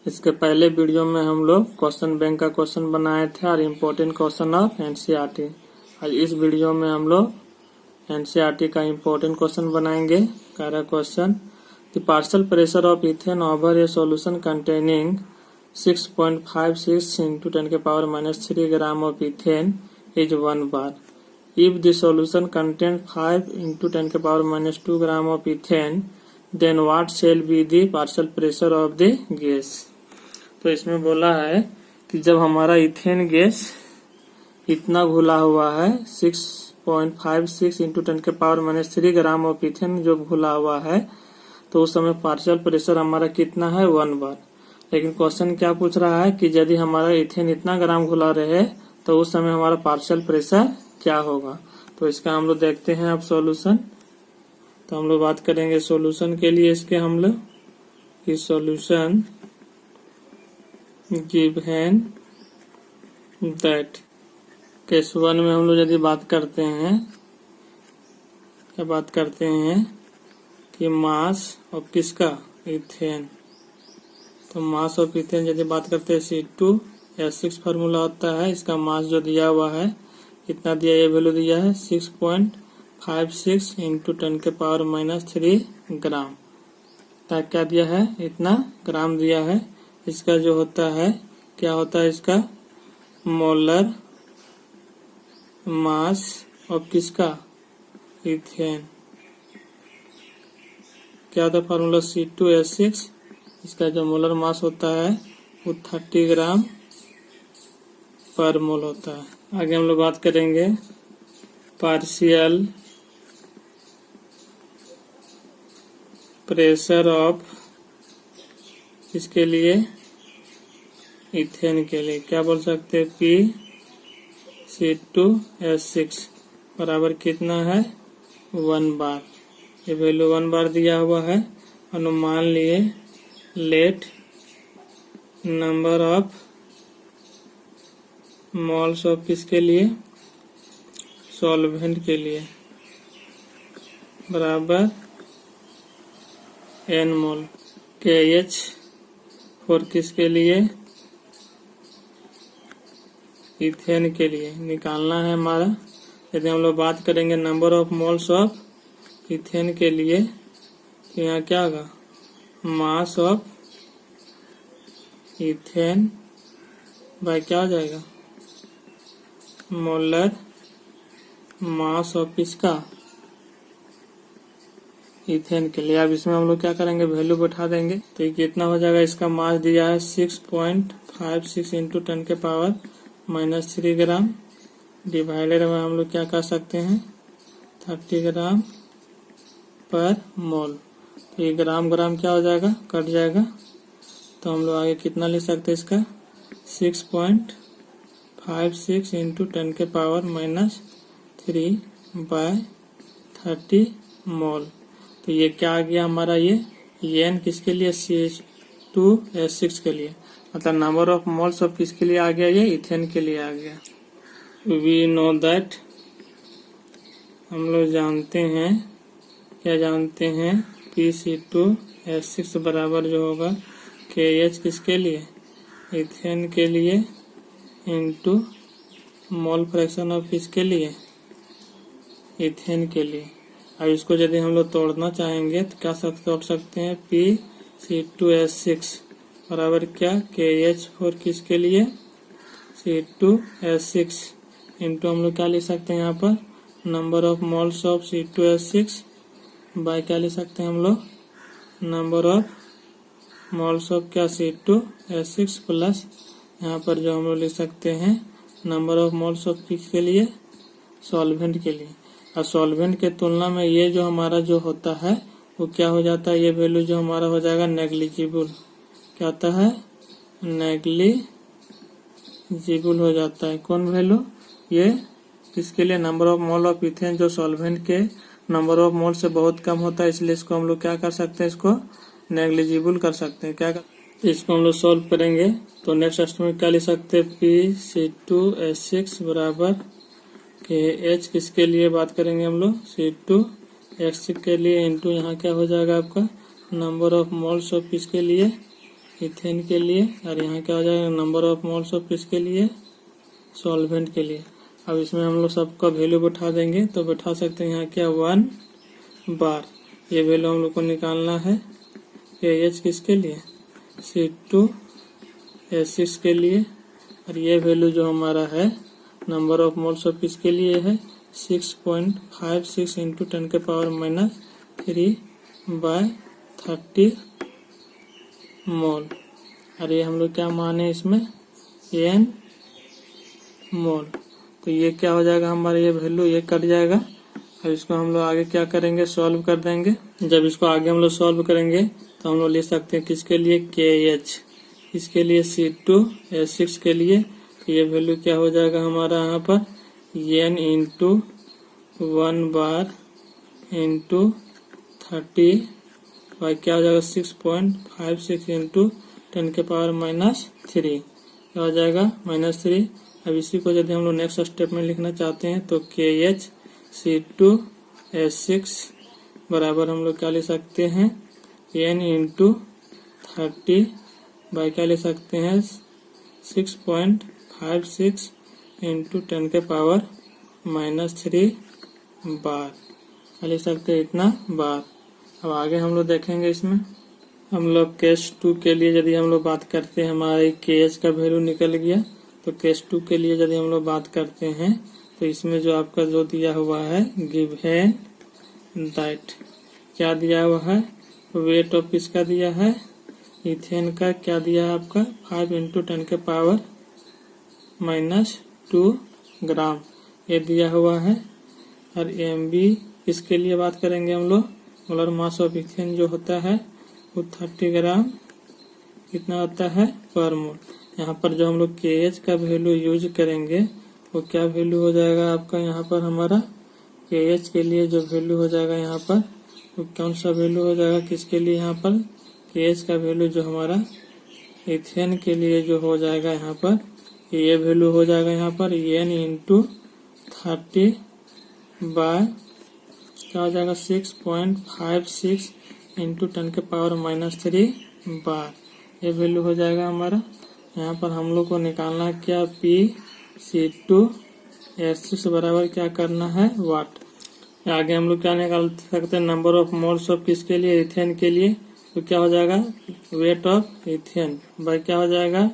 इसके पहले वीडियो में हम लोग क्वेश्चन बैंक का क्वेश्चन बनाए थे और इम्पोर्टेंट क्वेश्चन ऑफ एनसीईआरटी। आज इस वीडियो में हम लोग एनसीईआरटी का इम्पोर्टेंट क्वेश्चन बनाएंगे। पहला question, the partial pressure of ethane over A solution containing 6.56 into 10⁻³ gram of ethane is 1 bar. If the solution contains 5 into 10⁻² gram of ethane, then what shall be the partial pressure of the gas? तो इसमें बोला है कि जब हमारा ethane gas इतना घुला हुआ है 6.56 into 10⁻³ ग्राम ऑफ इथेन जो घुला हुआ है, तो उस समय पार्शियल प्रेशर हमारा कितना है 1 बार। लेकिन क्वेश्चन क्या पूछ रहा है कि यदि हमारा इथेन इतना ग्राम घुला रहे तो उस समय हमारा पार्शियल प्रेशर क्या होगा। तो इसका हम लोग देखते हैं अब सॉल्यूशन। तो हम लोग बात करेंगे सॉल्यूशन के लिए इसके हम लोग इस सॉल्यूशन गिवन दैट केस 1 में हम लोग यदि बात करते हैं क्या बात करते हैं कि मास ऑफ किसका इथेन। तो मास ऑफ इथेन यदि बात करते हैं C2H6 फार्मूला होता है। इसका मास जो दिया हुआ है कितना दिया, ये वैल्यू दिया है 6.56 into 10⁻³ ग्राम। क्या दिया है, इतना ग्राम दिया है। इसका जो होता है क्या होता है, इसका मोलर मास ऑफ किसका इथेन क्या होता है फार्मूला C2H6। इसका जो मोलर मास होता है वो 30 ग्राम पर मोल होता है। आगे हम लोग बात करेंगे पार्शियल प्रेशर ऑफ इसके लिए इथेन के लिए क्या बोल सकते हैं, PC2H6 बराबर कितना है 1 बार। ये वैल्यू 1 बार दिया हुआ है। अनुमान लिए let number of moles of किसके लिए, सॉल्वेंट के लिए बराबर n मोल। KH फॉर किसके लिए, इथेन के लिए निकालना है हमारा। यदि हम लोग बात करेंगे number of moles of ethane के लिए, तो यहाँ क्या होगा, मास ऑफ इथेन बाय क्या हो जाएगा, मोलर मास ऑफ इसका इथेन के लिए। अब इसमें हम लोग क्या करेंगे, वैल्यू बैठा देंगे। तो ये कितना हो जाएगा, इसका मास दिया है 6.56 into 10⁻³ ग्राम डिवाइडेड में हम लोग क्या कर सकते हैं 30 ग्राम पर मोल। तो ये ग्राम ग्राम क्या हो जाएगा, कट जाएगा। तो हम लोग आगे कितना लिख सकते हैं, इसका 6.56 into 10⁻³ बाय 30 मोल। तो ये क्या आ गया हमारा, ये n किसके लिए, C2H6 के लिए, मतलब नंबर ऑफ मोल्स ऑफ किसके लिए आ गया, ये इथेन के लिए आ गया। वी नो दैट हम लोग जानते हैं, क्या जानते हैं, PC2H6 बराबर जो होगा KH किसके लिए, इथेन के लिए, इनटू मोल फ्रैक्शन ऑफ किसके लिए, इथेन के लिए। अब इसको यदि हम लोग तोड़ना चाहेंगे तो क्या तोड़ सकते हैं, PC2H6 बराबर क्या, KH फॉर किसके लिए, C2H6 इनटू हम लोग क्या लिख सकते हैं यहाँ पर, number of moles of C2H6 by क्या लिख सकते हैं हम लोग, नंबर ऑफ मोल्स ऑफ क्या C2H6 प्लस यहाँ पर जो हम लोग लिख सकते हैं नंबर ऑफ मोल्स ऑफ किसके लिए, सॉल्वेंट के लिए। और सॉल्वेंट के तुलना में ये जो हमारा जो होता है वो क्या हो जाता है, ये वैल्यू जो हमारा हो जाएगा नेग्लिजिबल। क्या होता है, नेग्लिजिबल हो जाता है। कौन वैल्यू, ये किसके लिए, number of mole of ethane जो सॉल्वेंट के नंबर ऑफ मोल से बहुत कम होता है, इसलिए इसको हम लोग क्या कर सकते हैं, इसको नेग्लिजिबल कर सकते हैं। क्या इसको हम लोग सॉल्व करेंगे तो नेक्स्ट स्टेप क्या लिख सकते हैं, PC2H6 बराबर KH किसके लिए बात करेंगे हम लोग, C2H6 के लिए, इनटू यहाँ क्या हो जाएगा आपका नंबर ऑफ मोल्स ऑफ किसके लिए, इथेन के लिए, और यहाँ क्या हो जाएगा नंबर ऑफ मोल्स ऑफ किसके लिए, सॉल्वेंट के लिए। अब इसमें हम लोग सबका वैल्यू बैठा देंगे, तो बैठा सकते हैं यहाँ क्या 1 बार, ये वैल्यू हम लोग को निकालना है। KH किसके लिए, C2H6 के लिए, और ये वैल्यू जो हमारा है नंबर ऑफ मोल्स ऑफ किसके लिए है 6.56 इंटू 10⁻³ / 30 मोल। और ये हम लोग क्या माने इसमें n मोल। तो ये क्या हो जाएगा हमारा, ये वैल्यू ये कट जाएगा। अब इसको हम लोग आगे क्या करेंगे, सॉल्व कर देंगे। जब इसको आगे हम लोग सॉल्व करेंगे तो हम लोग ले सकते हैं किसके लिए KH, इसके लिए C2H6 के लिए। तो ये वैल्यू क्या हो जाएगा हमारा यहाँ पर n into 1 bar into 30 by क्या हो जाएगा 6.56 इंटू 10⁻³ क्या हो जाएगा -3। अब इसी को यदि हम लोग नेक्स्ट स्टेप में लिखना चाहते हैं तो KH C2H6 बराबर हम लोग क्या ले सकते हैं n इंटू 30 बाई क्या ले सकते हैं 6.56 इंटू 10⁻³ बार क्या लिख सकते हैं इतना बार। अब आगे हम लोग देखेंगे इसमें हम लोग केस 2 के लिए यदि हम लोग बात करते हैं, हमारे KH का वैल्यू निकल गया। तो केस 2 के लिए यदि हम लोग बात करते हैं तो इसमें जो आपका जो दिया हुआ है गिवन दैट क्या दिया हुआ है, वेट ऑफ किसका दिया है इथेन का, क्या दिया है आपका 5 इंटू 10⁻² ग्राम ये दिया हुआ है। और MB इसके लिए बात करेंगे हम लोग, मोलर मास ऑफ इथेन जो होता है वो 30 ग्राम कितना होता है पर मोल। यहाँ पर जो हम लोग KH का वैल्यू यूज करेंगे वो क्या वैल्यू हो जाएगा आपका, यहाँ पर हमारा KH के लिए जो वैल्यू हो जाएगा यहाँ पर वो कौन सा वैल्यू हो जाएगा किसके लिए, यहाँ पर KH का वैल्यू जो हमारा इथेन के लिए जो हो जाएगा यहाँ पर ये वैल्यू हो जाएगा यहाँ पर n इंटू 30 बाय क्या हो जाएगा 6.56 इंटू 10⁻³ बार ये वैल्यू हो जाएगा हमारा। यहाँ पर हम लोग को निकालना है क्या PC2H6 बराबर क्या करना है वाट। आगे हम लोग क्या निकाल सकते हैं नंबर ऑफ मोल्स ऑफ किसके लिए इथेन के लिए, तो क्या हो जाएगा वेट ऑफ इथेन बाई क्या हो जाएगा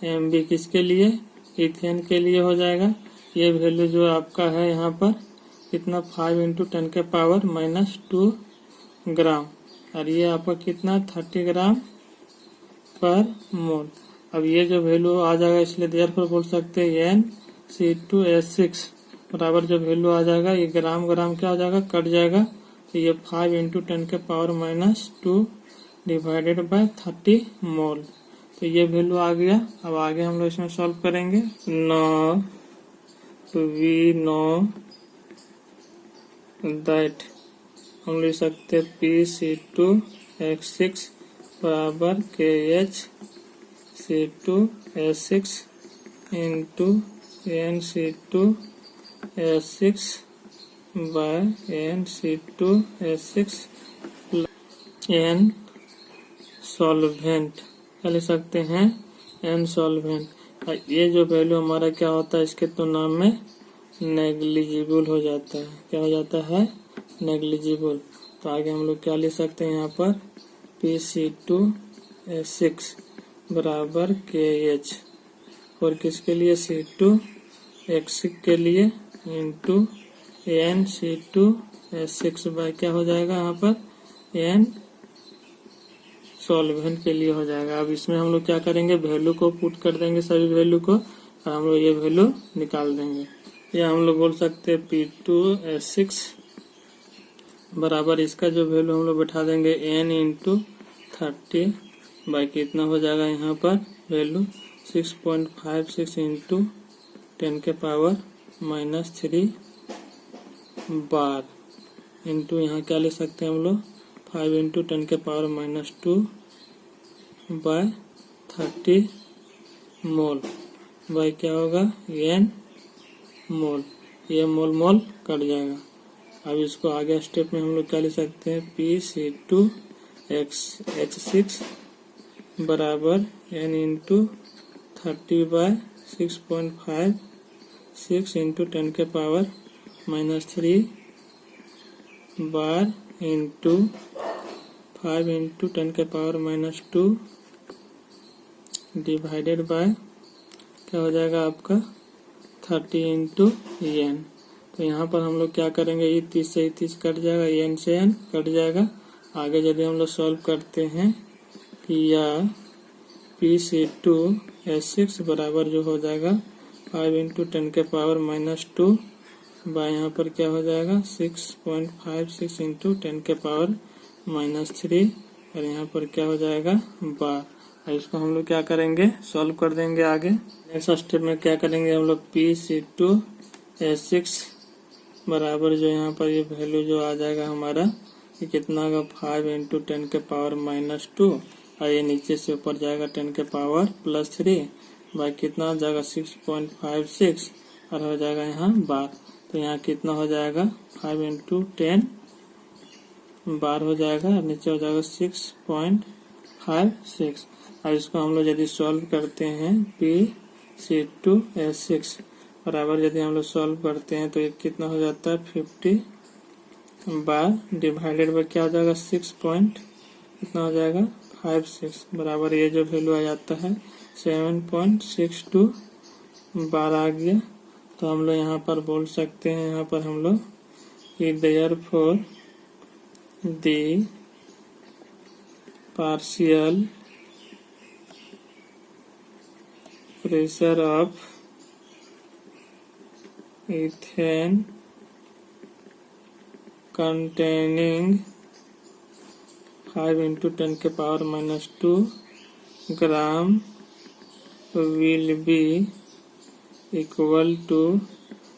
MB किसके लिए इथेन के लिए हो जाएगा। ये वैल्यू जो आपका है यहाँ पर कितना 5 इंटू 10⁻² ग्राम, और ये आपका कितना 30 ग्राम पर मोल। अब ये जो वैल्यू आ जाएगा इसलिए देयरफॉर बोल सकते हैं NC2H6 बराबर जो वैल्यू आ जाएगा ये ग्राम ग्राम क्या हो जाएगा कट जाएगा, तो ये 5 इंटू 10⁻² डिवाइडेड बाय 30 मोल। तो ये वैल्यू आ गया। अब आगे हम लोग इसमें सॉल्व करेंगे। नाउ वी नो दैट हम लिख सकते हैं PC2H6 बराबर KH C2H6 into NC2H6 by NC2H6 n solvent क्या लिख सकते हैं n सॉल्वेंट। ये जो वैल्यू हमारा क्या होता है इसके तुलना में नेग्लिजिबल हो जाता है, क्या हो जाता है नेग्लिजिबल। तो आगे हम लोग क्या लिख सकते हैं यहाँ पर PC2H6 बराबर KH और किसके लिए C2H6 के लिए इंटू NC2H6 बाय क्या हो जाएगा यहाँ पर n सॉल्वेंट के लिए हो जाएगा। अब इसमें हम लोग क्या करेंगे वैल्यू को पुट कर देंगे सभी वैल्यू को और हम लोग ये वैल्यू निकाल देंगे। या हम लोग बोल सकते हैं P2H6 बराबर इसका जो वैल्यू हम लोग बैठा देंगे n इंटू 30 बाई कितना हो जाएगा यहाँ पर वैल्यू 6.56 इंटू 10⁻³ बार इंटू यहाँ क्या ले सकते हैं हम लोग 5 इंटू 10⁻² बाय 30 मोल बाई क्या होगा n मोल, ये मोल मोल कट जाएगा। अब इसको आगे स्टेप में हम लोग क्या ले सकते हैं PC2H6 बराबर n इंटू 30/6.5 6 इंटू 10 के पावर -3 बार इंटू 5 इंटू 10 के पावर -2 डिवाइडेड बाय क्या हो जाएगा आपका 30 इंटू n। तो यहाँ पर हम लोग क्या करेंगे, ये 30 से 30 कट जाएगा, n से n कट जाएगा। आगे यदि हम लोग सॉल्व करते हैं या P/2/6 बराबर जो हो जाएगा 5 इंटू 10 के पावर -2 बाय यहाँ पर क्या हो जाएगा 6.56 इंटू 10 के पावर -3 और यहाँ पर क्या हो जाएगा बार। इसको हम लोग क्या करेंगे, सॉल्व कर देंगे। आगे नेक्स्ट स्टेप में क्या करेंगे हम लोग, P/2/6 बराबर जो यहाँ पर ये वैल्यू जो आ जाएगा हमारा, ये कितना होगा 5 इंटू 10 के पावर -2 और ये नीचे से ऊपर जाएगा 10 के पावर +3 बाई कितना हो जाएगा 6.56 और हो जाएगा यहाँ बार। तो यहाँ कितना हो जाएगा 5 इंटू 10 बार हो जाएगा और नीचे हो जाएगा 6.56। और इसको हम लोग यदि सॉल्व करते हैं P/2/6 बराबर यदि हम लोग सॉल्व करते हैं तो ये कितना हो जाता है 50 बार डिवाइडेड बाय क्या हो जाएगा 6 पॉइंट कितना हो जाएगा 56 बराबर ये जो वैल्यू आ जाता है 7.62 बार आ गया। तो हम लोग यहाँ पर बोल सकते हैं, यहाँ पर हम लोग therefore the partial pressure of ethane containing 5 into 10 के power -2 gram will be equal to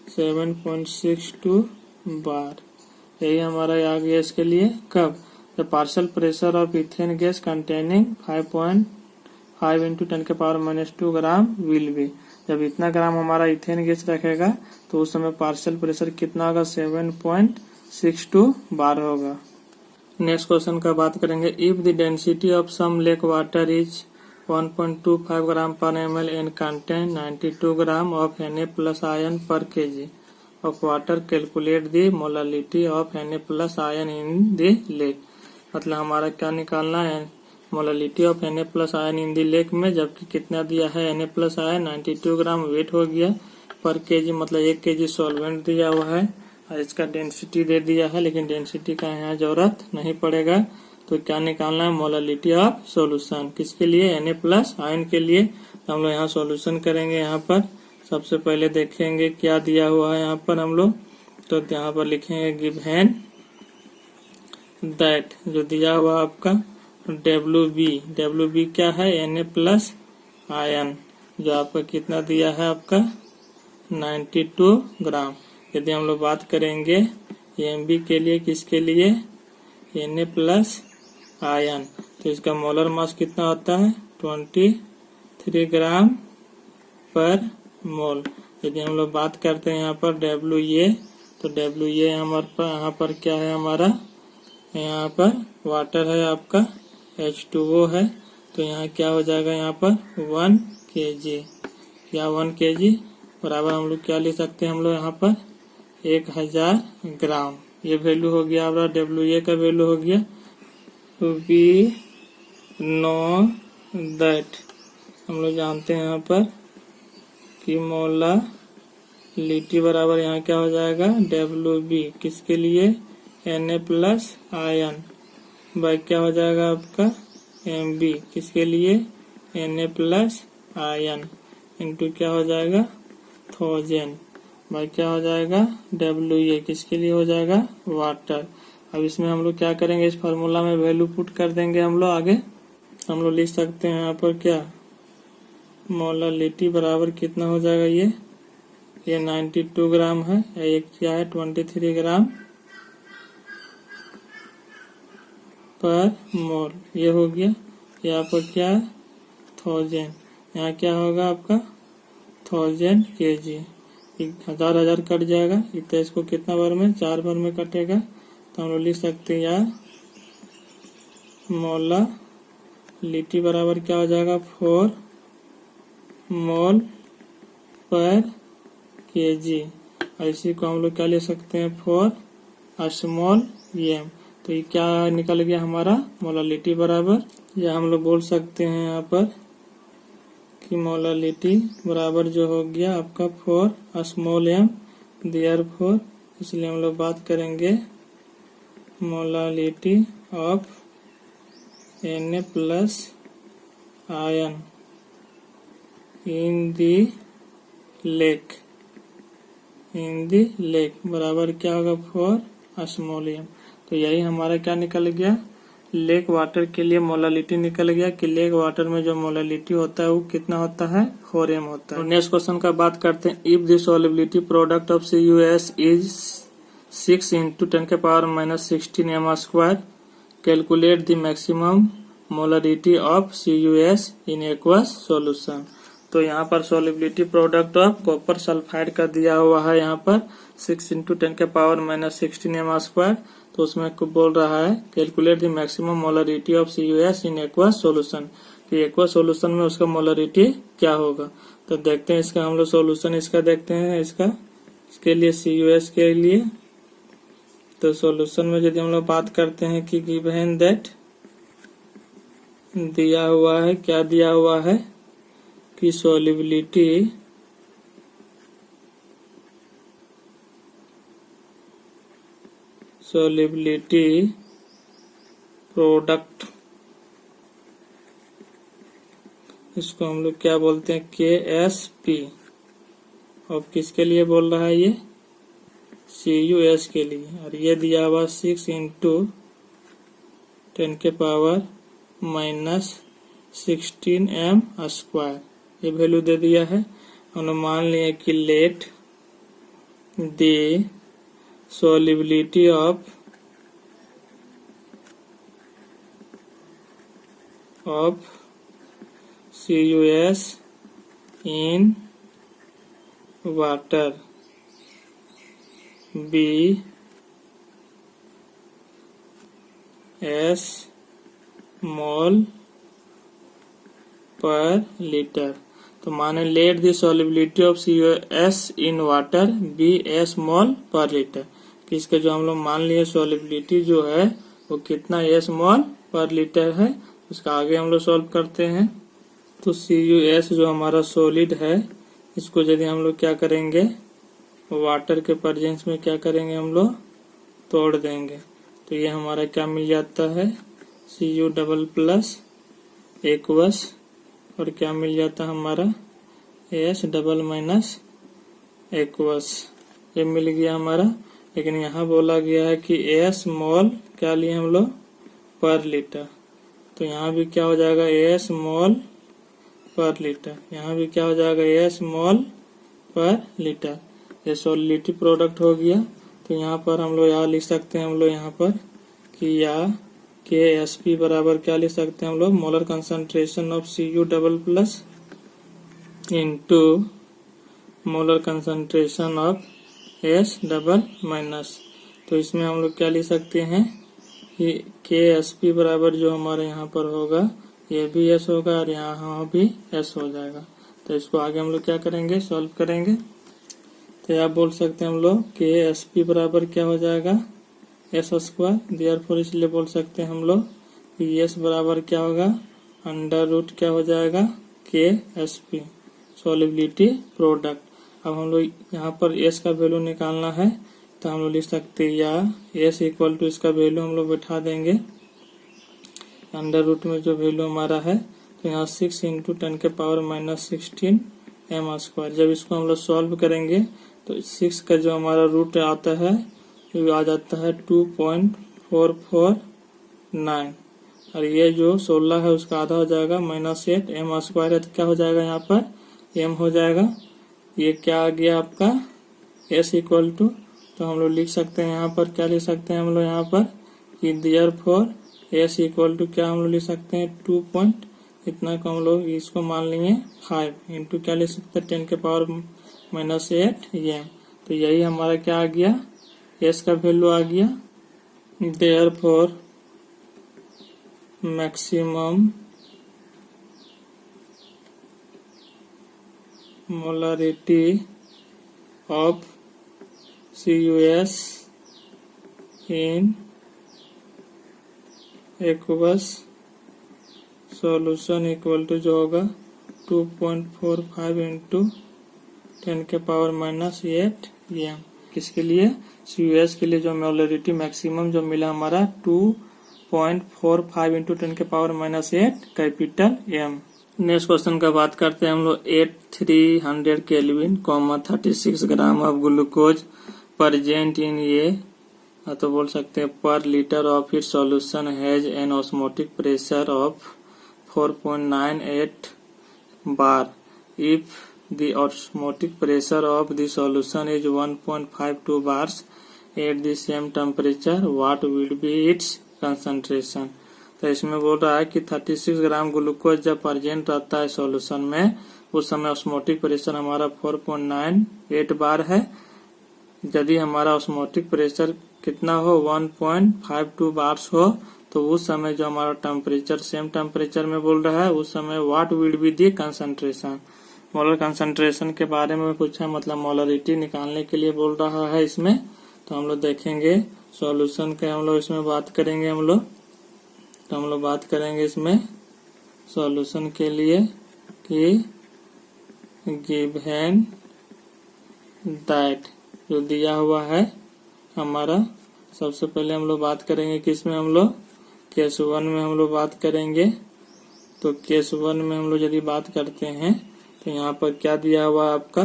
7.62 बार। यही हमारा आ गया इसके लिए। कब, the partial pressure of ethane gas containing 5.5 into 10 के पावर -2 ग्राम विल बी। जब इतना ग्राम हमारा इथेन गैस रखेगा तो उस समय पार्शियल प्रेशर कितना होगा 7.62 बार होगा। नेक्स्ट क्वेश्चन का बात करेंगे, if the density of some lake water is 1.25 gram per ml and contain 92 gram of Na plus ion per kg of water, calculate the molality of Na plus ion in the lake। मतलब हमारा क्या निकालना है, molality of Na plus ion in the lake में, जबकि कितना दिया है Na plus ion 92 gram weight हो गया पर kg, मतलब 1 kg सॉल्वेंट दिया हुआ है और इसका डेंसिटी दे दिया है, लेकिन डेंसिटी का यहाँ जरूरत नहीं पड़ेगा। तो क्या निकालना है, मोलालिटी ऑफ सॉल्यूशन, किसके लिए Na प्लस आयन के लिए। तो हम लोग यहाँ सॉल्यूशन करेंगे। यहाँ पर सबसे पहले देखेंगे क्या दिया हुआ है यहाँ पर हम लोग, तो यहाँ पर लिखेंगे गिवन दैट, जो दिया हुआ आपका WB क्या है Na प्लस आयन, जो आपका कितना दिया है आपका 92 ग्राम। यदि हम लोग बात करेंगे MB के लिए, किसके लिए Na प्लस आयन, तो इसका मोलर मास कितना होता है 23 ग्राम पर मोल। यदि हम लोग बात करते हैं यहाँ पर WA, तो WA यहाँ पर क्या है हमारा, यहाँ पर वाटर है आपका H2O है, तो यहाँ क्या हो जाएगा यहाँ पर 1 kg या 1 kg बराबर हम लोग क्या ले सकते हैं, हम लोग यहाँ पर 1000 ग्राम। ये वैल्यू हो गया हमारा WA का वैल्यू हो गया। We know that, हम लोग जानते हैं यहाँ पर कि मोलालिटी बराबर यहाँ क्या हो जाएगा WB किसके लिए Na प्लस आयन बाई क्या हो जाएगा आपका MB किसके लिए Na प्लस आयन इंटू क्या हो जाएगा 1000 बाई क्या हो जाएगा WA किसके लिए हो जाएगा वाटर। अब इसमें हम लोग क्या करेंगे, इस फार्मूला में वैल्यू पुट कर देंगे हम लोग। आगे हम लोग लिख सकते हैं यहाँ पर क्या, मोलालिटी बराबर कितना हो जाएगा, ये 92 ग्राम है, एक क्या है 23 ग्राम पर मोल, ये हो गया। यहाँ पर क्या है 1000, यहाँ क्या होगा आपका 1000 kg, 1000 कट जाएगा, इतना इसको कितना बार में 4 बार में कटेगा। तो हम लोग लिख सकते हैं यार लिटी बराबर क्या हो जाएगा 4 मोल पर kg। इसी को हम लोग क्या ले सकते हैं फॉर स्मॉल एम। तो ये क्या निकल गया हमारा मोलालिटी बराबर, या हम लोग बोल सकते हैं यहाँ पर कि मोलालिटी बराबर जो हो गया आपका फॉर स्मॉल एम देयरफॉर, इसलिए हम लोग बात करेंगे molality of Na plus ion in the lake बराबर क्या होगा फॉर स्मॉल एम। तो यही हमारा क्या निकल गया, लेक वाटर के लिए मोलालिटी निकल गया कि लेक वाटर में जो मोलालिटी होता है वो कितना होता है 4m होता है। तो नेक्स्ट क्वेश्चन का बात करते हैं, if the solubility product of CuS is 6 × 10⁻16 m², calculate the maximum molarity of CuS in aqueous solution. तो यहाँ पर solubility product of copper sulphide का दिया हुआ है यहाँ पर 6 × 10⁻16 m²। तो उसमें बोल रहा है calculate the maximum molarity of CuS in aqueous solution, कि एक्वस सॉल्यूशन में उसका मोलारिटी क्या होगा। तो देखते हैं इसका हम लोग सॉल्यूशन इसका देखते हैं इसके लिए CuS के लिए। तो सॉल्यूशन में यदि हम लोग बात करते हैं कि गिवन दैट दिया हुआ है, क्या दिया हुआ है कि सॉल्युबिलिटी प्रोडक्ट, इसको हम लोग क्या बोलते हैं KSP, और किसके लिए बोल रहा है ये CuS के लिए। और ये दिया हुआ 6 × 10⁻16 m², ये वैल्यू दे दिया है। हमने मान लिया कि let the solubility of CuS in water be S mole per litre. तो माने let the solubility of CuS in water be S mole per litre, कि इसका जो हम लोग मान लिए सॉल्युबिलिटी जो है वो कितना एस मोल पर लीटर है। उसका आगे हम लोग सॉल्व करते हैं। तो CuS जो हमारा सॉलिड है, इसको यदि हम लोग क्या करेंगे वाटर के प्रेजेंस में क्या करेंगे हम लोग तोड़ देंगे। तो ये हमारा क्या मिल जाता है Cu डबल प्लस एक्वस, और क्या मिल जाता है हमारा S डबल माइनस एक्वस, ये मिल गया हमारा। लेकिन यहाँ बोला गया है कि S मोल क्या लिए हम लोग पर लीटर। तो यहाँ भी क्या हो जाएगा S मोल पर लीटर, यहाँ भी क्या हो जाएगा S मोल पर लीटर। ये सॉलिडिटी प्रोडक्ट हो गया। तो यहाँ पर हम लोग यहाँ लिख सकते हैं हम लोग यहाँ पर कि या KSP बराबर क्या लिख सकते हैं हम लोग molar concentration of Cu double plus into molar concentration of S double minus. तो इसमें हम लोग क्या लिख सकते हैं कि KSP बराबर जो हमारे यहाँ पर होगा ये भी S होगा और यहाँ भी S हो जाएगा। तो इसको आगे हम लोग क्या करेंगे सॉल्व करेंगे। तो आप बोल सकते हैं हम लोग KSP बराबर क्या हो जाएगा S², देयरफॉर इसलिए बोल सकते हैं हम लोग कि S बराबर क्या होगा अंडर रूट क्या हो जाएगा KSP सॉल्युबिलिटी प्रोडक्ट। अब हम लोग यहाँ पर S का वैल्यू निकालना है, तो हम लोग लिख सकते हैं या S इक्वल टू इसका वैल्यू हम लोग बैठा देंगे अंडर रूट में जो वैल्यू हमारा है। तो यहाँ 6 × 10⁻16 m²। जब इसको हम लोग सॉल्व करेंगे तो 6 का जो हमारा रूट आता है वो आ जाता है 2.449, और ये जो 16 है उसका आधा हो जाएगा -8 m² है। तो क्या हो जाएगा यहाँ पर m हो जाएगा। ये क्या आ गया आपका S इक्वल टू, तो हम लोग लिख सकते हैं यहाँ पर क्या लिख सकते हैं हम लोग यहाँ पर कि देयरफॉर S इक्वल टू क्या हम लोग लिख सकते हैं 2 पॉइंट इतना को हम लोग इसको मान लेंगे 5 इंटू क्या लिख सकते हैं 10⁻8 m। तो यही हमारा क्या आ गया S का वैल्यू आ गया। Therefore maximum molarity of CuS in aqueous solution equal to जो होगा 2.45 इंटू 10⁻⁸ एम। किसके लिए? CuS के लिए जो मोलरिटी मैक्सिमम जो मिला हमारा 2.45 into 10⁻⁸ capital M. Next question का बात करते हैं हम लोग। 8300 kelvin 36 gram of glucose present in ये तो बोल सकते हैं per litre of it solution has an osmotic pressure of 4.98 bar. If the osmotic pressure of the solution is 1.52 bars at the same temperature, what will be its concentration? तो इसमें बोल रहा है कि 36 ग्राम ग्लूकोज जब present रहता है solution में, उस समय ऑस्मोटिक प्रेशर हमारा 4.98 बार है। यदि हमारा ऑस्मोटिक प्रेशर कितना हो 1.52 बार्स हो, तो उस समय जो हमारा टेम्परेचर सेम टेम्परेचर में बोल रहा है, उस समय what will be the concentration. Molar concentration के बारे में पूछा, मतलब मोलरिटी निकालने के लिए बोल रहा है इसमें। तो हम लोग देखेंगे सॉल्यूशन के, हम लोग इसमें बात करेंगे तो हम लोग बात करेंगे इसमें सॉल्यूशन के लिए कि गिवन दैट जो दिया हुआ है हमारा, सबसे पहले हम लोग बात करेंगे कि इसमें हम लोग केस 1 में हम लोग बात करेंगे। तो केस 1 में हम लोग यदि बात करते हैं तो यहाँ पर क्या दिया हुआ है आपका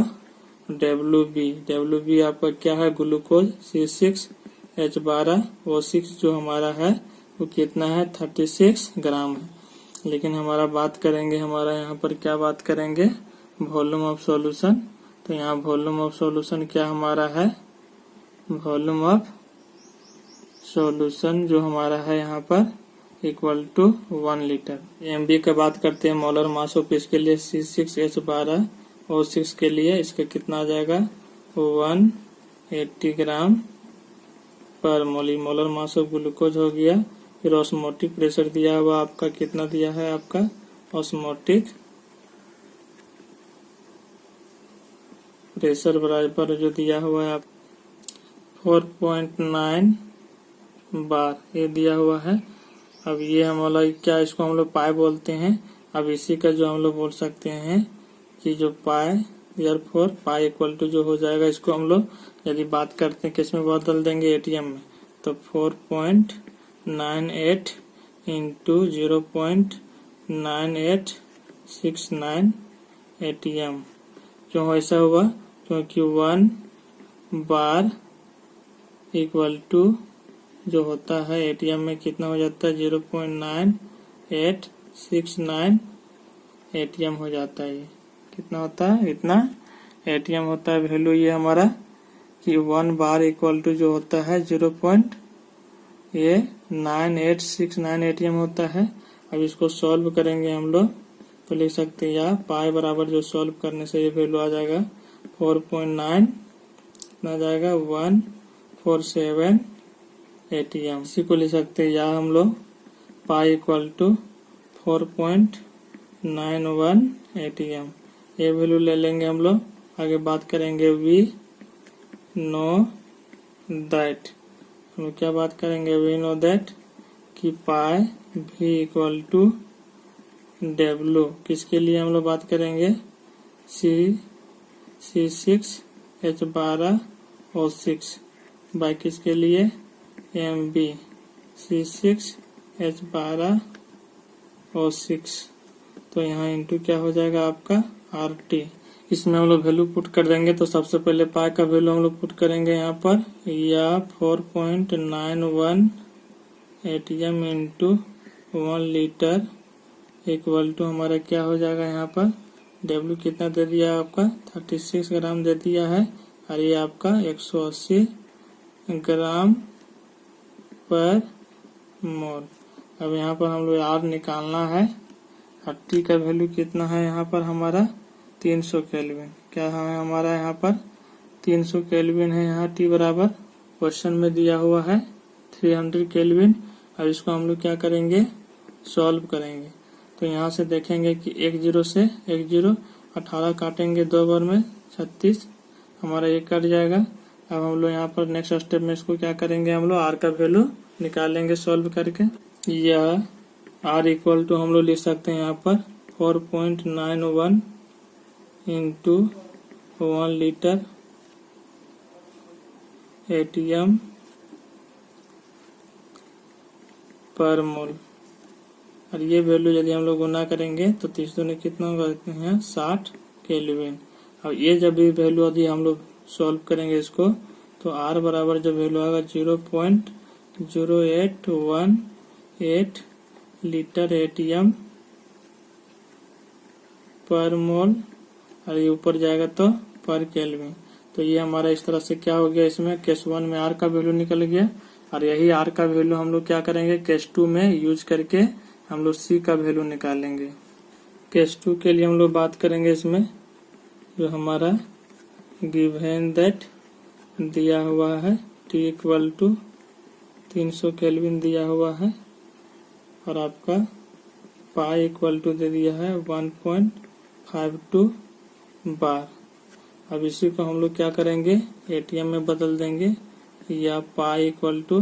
WB आपका क्या है ग्लूकोज C6H12O6 जो हमारा है वो कितना है 36 ग्राम है। लेकिन हमारा बात करेंगे हमारा यहाँ पर क्या बात करेंगे वॉल्यूम ऑफ सॉल्यूशन। तो यहाँ वॉल्यूम ऑफ सॉल्यूशन क्या हमारा है, वॉल्यूम ऑफ सॉल्यूशन जो हमारा है यहाँ पर इक्वल टू 1 लीटर। MB का बात करते हैं मोलर मास ऑफ इसके लिए C6H12O6 के लिए इसका कितना आ जाएगा 180 ग्राम पर मोल। मोलर मास ऑफ ग्लूकोज हो गया। फिर ऑस्मोटिक प्रेशर दिया हुआ आपका कितना दिया है आपका ऑस्मोटिक प्रेशर बराबर जो दिया हुआ है 4.9 बार ये दिया हुआ है। अब ये हम लोग क्या इसको हम लोग पाई बोलते हैं। अब इसी का जो हम लोग बोल सकते हैं कि जो पाई देयरफॉर पाई इक्वल टू जो हो जाएगा, इसको हम लोग यदि बात करते हैं किस में बदल देंगे एटीएम में, तो 4.98 इंटू 0.9869 एटीएम। क्यों ऐसा हुआ? क्योंकि 1 बार इक्वल टू जो होता है एटीएम में कितना हो जाता है 0.9869 एटीएम हो जाता है। ये कितना होता है इतना एटीएम होता है वैल्यू ये हमारा कि 1 बार इक्वल टू जो होता है 0.9869 एटीएम होता है। अब इसको सॉल्व करेंगे हम लोग तो लिख सकते हैं या पाई बराबर जो सॉल्व करने से ये वैल्यू आ जाएगा 4.9 आ जाएगा 147 एटीएम। इसी को लिख सकते हैं या हम लोग पाई इक्वल टू 4.91 एटीएम ये वैल्यू ले लेंगे हम लोग। आगे बात करेंगे वी नो दैट, हम क्या बात करेंगे वी नो दैट कि पाई भी इक्वल टू डब्ल्यू किसके लिए हम लोग बात करेंगे C6H12O6 बाई किसके लिए MB C6H12O6। तो यहाँ इंटू क्या हो जाएगा आपका RT। इसमें हम लोग वैल्यू पुट कर देंगे। तो सबसे पहले पाई का वैल्यू हम लोग पुट करेंगे यहाँ पर या 4.91 atm into 1 litre equal to हमारा क्या हो जाएगा यहाँ पर W कितना दे दिया आपका 36 ग्राम दे दिया है और ये आपका 180 ग्राम पर मोल। अब यहाँ पर हम लोग R निकालना है और T का वैल्यू कितना है यहाँ पर हमारा 300 केल्विन। क्या है हमारा यहाँ पर 300 केल्विन है यहाँ T बराबर क्वेश्चन में दिया हुआ है 300 केल्विन। अब इसको हम लोग क्या करेंगे सॉल्व करेंगे। तो यहाँ से देखेंगे कि 1 0 से 1 0 18 काटेंगे 2 बार में 36, हमारा ये कट जाएगा। अब हम लोग यहाँ पर नेक्स्ट स्टेप में इसको क्या करेंगे, हम लोग आर का वैल्यू निकालेंगे सॉल्व करके। यह आर इक्वल टू हम लोग लिख सकते हैं यहाँ पर 4.91 इंटू 1 लीटर एटीएम पर मोल। और ये वैल्यू यदि हम लोग गुना करेंगे तो 30 दूनी कितना होगा, 60 केल्विन। अब ये जब भी वैल्यू यदि हम लोग सॉल्व करेंगे इसको, तो आर बराबर जब वैल्यू आएगा 0.0818 लीटर एटीएम पर मोल, और ये ऊपर जाएगा तो पर केल्विन। तो ये हमारा इस तरह से क्या हो गया, इसमें केस 1 में आर का वैल्यू निकल गया। और यही आर का वैल्यू हम लोग क्या करेंगे, केस 2 में यूज करके हम लोग सी का वैल्यू निकालेंगे। केस 2 के लिए हम लोग बात करेंगे इसमें जो हमारा गिवन दैट दिया हुआ है टी इक्वल टू 300 केल्विन दिया हुआ है, और आपका पाई इक्वल टू दे दिया है 1.52 बार। अब इसी को हम लोग क्या करेंगे, एटीएम में बदल देंगे, या पाई इक्वल टू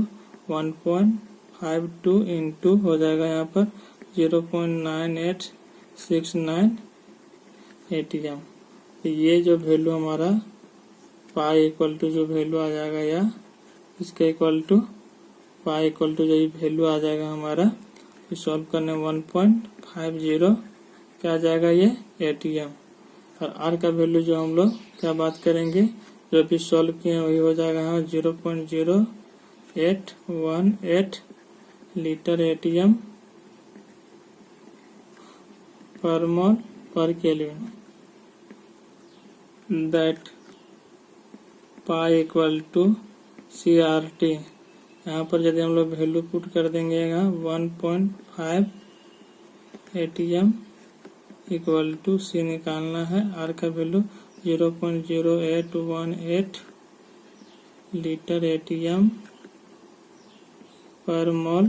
1.52 इंटू हो जाएगा यहाँ पर 0.9869 एटीएम। ये जो वैल्यू हमारा पाई इक्वल टू जो वैल्यू आ जाएगा, या इसके equal to pi equal to जो वैल्यू आ जाएगा हमारा, सॉल्व करने 1.50 क्या आ जाएगा, ये एटीएम। और आर का वैल्यू जो हम लोग क्या बात करेंगे, जो भी सॉल्व किए वही हो जाएगा 0.0818 litre ATM per mole per kelvin. That pi equal to CRT, यहाँ पर यदि हम लोग वैल्यू पुट कर देंगे 1.5 एटीएम इक्वल टू सी निकालना है, आर का value 0.0818 litre ATM per mole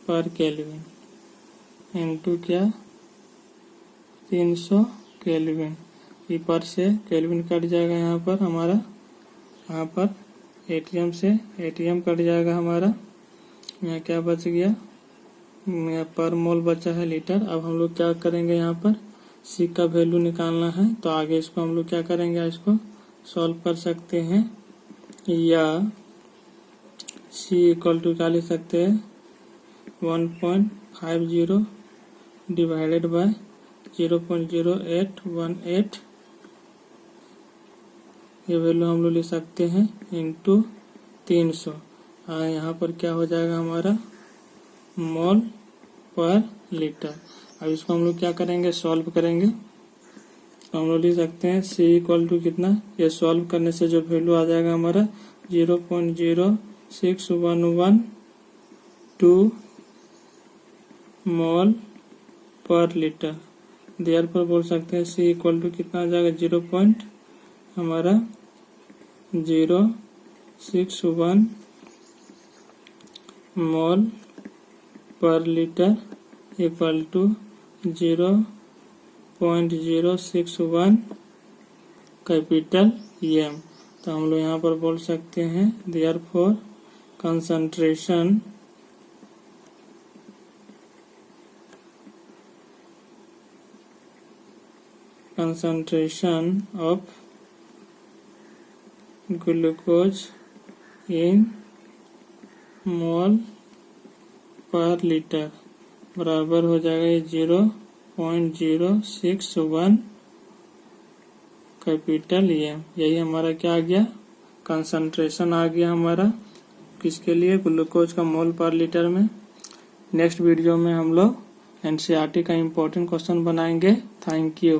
per kelvin into क्या 300 केल्विन। ये पर से केल्विन कट जाएगा यहाँ पर हमारा, यहाँ पर एटीएम से एटीएम कट जाएगा हमारा, यहाँ क्या बच गया, यहाँ पर मोल बचा है लीटर। अब हम लोग क्या करेंगे, यहाँ पर सी का वैल्यू निकालना है, तो आगे इसको हम लोग क्या करेंगे, इसको सॉल्व कर सकते हैं। या सी इक्वल टू क्या लिख सकते हैं 1.50 डिवाइडेड बाय 0.0818, ये वैल्यू हम लोग लिख सकते हैं इंटू 300। यहाँ पर क्या हो जाएगा हमारा मोल पर लीटर। अब इसको हम लोग क्या करेंगे, सॉल्व करेंगे। तो हम लोग लिख सकते हैं सी इक्वल टू कितना, ये सॉल्व करने से जो वैल्यू आ जाएगा हमारा 0.06112 मोल पर लीटर। देयर पर बोल सकते हैं सी इक्वल टू कितना आ जाएगा 0.061 mole per litre equal to 0.061 capital M. तो हम लोग यहाँ पर बोल सकते हैं therefore concentration of glucose in mole per litre बराबर हो जाएगा ये 0.061 कैपिटल एम। यही हमारा क्या आ गया, कंसंट्रेशन आ गया हमारा, किसके लिए, ग्लूकोज का मोल पर लीटर में। नेक्स्ट वीडियो में हम लोग एनसीईआरटी का इम्पोर्टेंट क्वेश्चन बनाएंगे। Thank you.